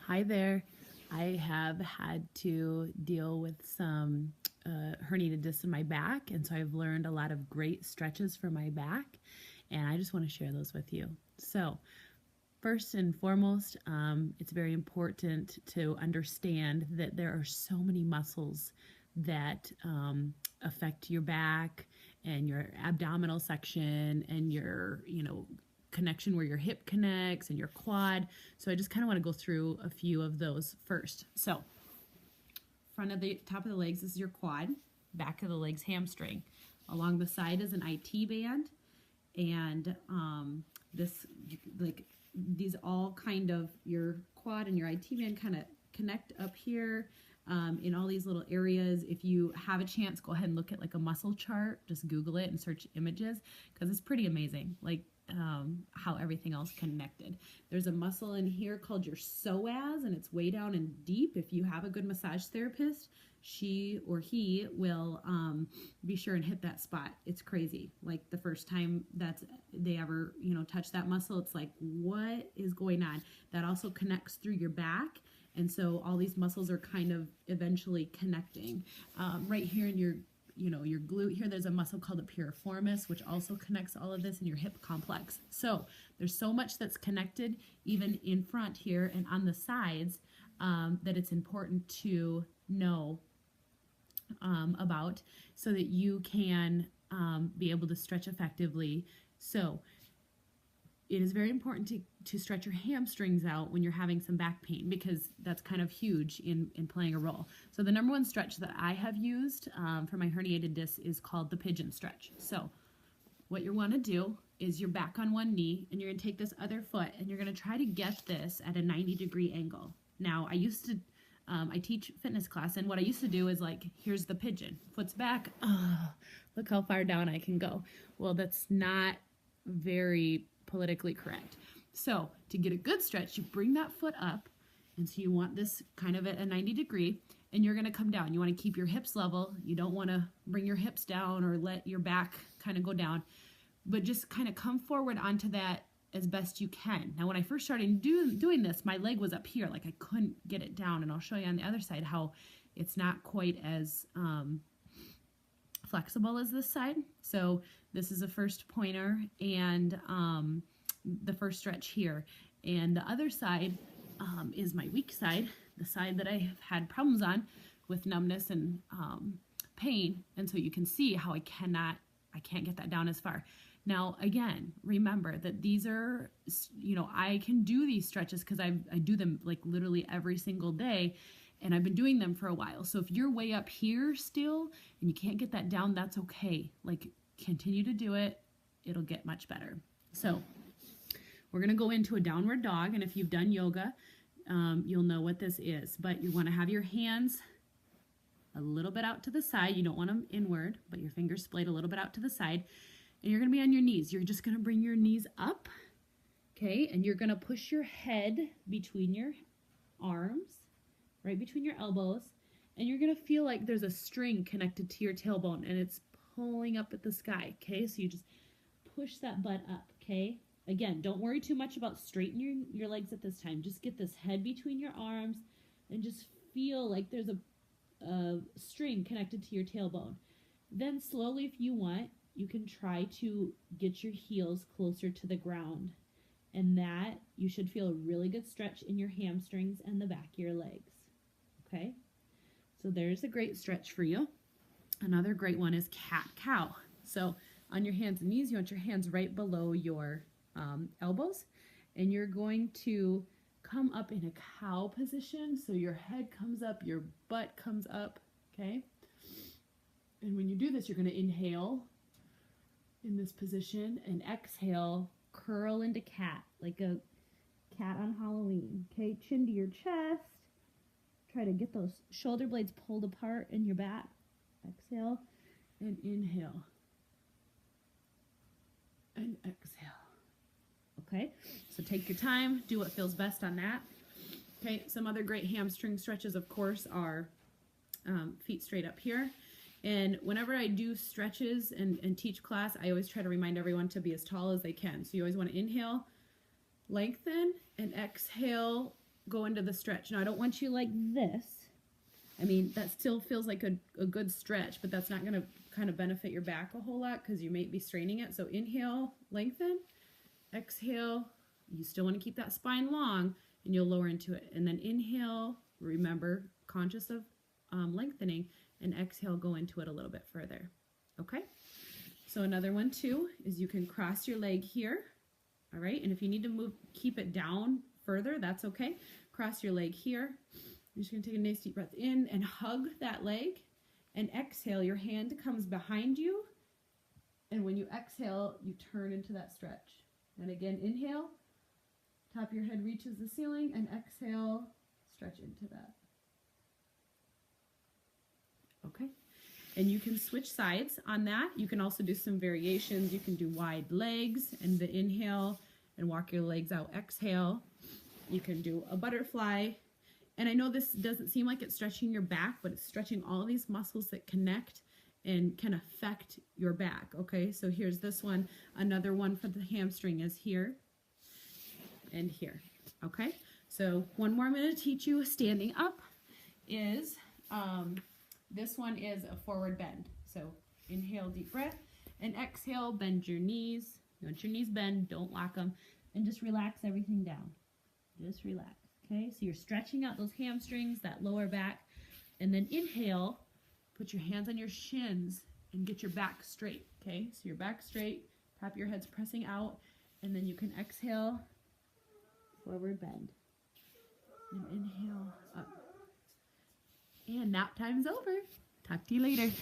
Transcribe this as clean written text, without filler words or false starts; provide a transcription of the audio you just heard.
Hi there. I have had to deal with some herniated discs in my back, and so I've learned a lot of great stretches for my back, and I just want to share those with you. So, first and foremost, it's very important to understand that there are so many muscles that affect your back and your abdominal section and your, connection where your hip connects and your quad. So I just kind of want to go through a few of those first. So front of the top of the legs, this is your quad. Back of the legs, hamstring. Along the side is an IT band, and these all kind of, your quad and your IT band kind of connect up here in all these little areas. If you have a chance, go ahead and look at like a muscle chart. Just Google it and search images, because it's pretty amazing. How everything else connected. There's a muscle in here called your psoas, and it's way down and deep. If you have a good massage therapist, she or he will be sure and hit that spot. It's crazy. Like the first time they ever touch that muscle, it's like, what is going on? That also connects through your back, and so all these muscles are kind of eventually connecting. Right here in your glute here, there's a muscle called the piriformis, which also connects all of this in your hip complex. So there's so much that's connected even in front here and on the sides that it's important to know about, so that you can be able to stretch effectively. So it is very important to stretch your hamstrings out when you're having some back pain, because that's kind of huge in playing a role. So the number one stretch that I have used for my herniated disc is called the pigeon stretch. So what you want to do is you're back on one knee, and you're going to take this other foot, and you're going to try to get this at a 90-degree angle. Now, I teach fitness class, and what I used to do is, like, here's the pigeon. Foot's back. Oh, look how far down I can go. Well, that's not very politically correct. So to get a good stretch, you bring that foot up, and so you want this kind of at a 90-degree, and you're going to come down. You want to keep your hips level. You don't want to bring your hips down or let your back kind of go down, but just kind of come forward onto that as best you can. Now, when I first started doing this, my leg was up here, like I couldn't get it down, and I'll show you on the other side how it's not quite as flexible as this side. So this is a first pointer, and the first stretch here. And the other side is my weak side, the side that I have had problems on with numbness and pain. And so you can see how I can't get that down as far. Now, again, remember that these are, I can do these stretches because I do them like literally every single day, and I've been doing them for a while. So if you're way up here still and you can't get that down, that's okay. Like, continue to do it. It'll get much better. So we're going to go into a downward dog, and if you've done yoga, you'll know what this is. But you want to have your hands a little bit out to the side. You don't want them inward, but your fingers splayed a little bit out to the side. And you're going to be on your knees. You're just going to bring your knees up, okay? And you're going to push your head between your arms, right between your elbows, and you're going to feel like there's a string connected to your tailbone, and it's pulling up at the sky, okay? So you just push that butt up, okay? Again, don't worry too much about straightening your legs at this time. Just get this head between your arms and just feel like there's a string connected to your tailbone. Then slowly, if you want, you can try to get your heels closer to the ground, and that you should feel a really good stretch in your hamstrings and the back of your legs. Okay, so there's a great stretch for you. Another great one is cat-cow. So on your hands and knees, you want your hands right below your elbows, and you're going to come up in a cow position. So your head comes up, your butt comes up, okay? And when you do this, you're going to inhale in this position and exhale, curl into cat, like a cat on Halloween, okay? Chin to your chest. Try to get those shoulder blades pulled apart in your back. Exhale and inhale. And exhale. Okay, so take your time, do what feels best on that. Okay, some other great hamstring stretches, of course, are feet straight up here. And whenever I do stretches and teach class, I always try to remind everyone to be as tall as they can. So you always want to inhale, lengthen, and exhale, go into the stretch. Now I don't want you like this. I mean, that still feels like a good stretch, but that's not going to kind of benefit your back a whole lot because you may be straining it. So inhale, lengthen. Exhale, you still want to keep that spine long, and you'll lower into it. And then inhale, remember, conscious of lengthening, and exhale, go into it a little bit further. Okay? So another one too is you can cross your leg here. All right? And if you need to move, keep it down further, that's okay. Cross your leg here. You're just going to take a nice deep breath in and hug that leg. And exhale, your hand comes behind you. And when you exhale, you turn into that stretch. And again, inhale, top of your head reaches the ceiling, and exhale, stretch into that. Okay? And you can switch sides on that. You can also do some variations. You can do wide legs and the inhale and walk your legs out, exhale. You can do a butterfly. And I know this doesn't seem like it's stretching your back, but it's stretching all these muscles that connect and can affect your back. Okay, so here's this one. Another one for the hamstring is here and here. Okay, so one more I'm going to teach you standing up is, this one is a forward bend. So inhale, deep breath, and exhale, bend your knees. You want your knees bend, don't lock them, and just relax everything down. Just relax. Okay, so you're stretching out those hamstrings, that lower back, and then inhale, put your hands on your shins and get your back straight. Okay, so your back straight, top of your head's pressing out, and then you can exhale, forward bend, and inhale up. And nap time's over. Talk to you later.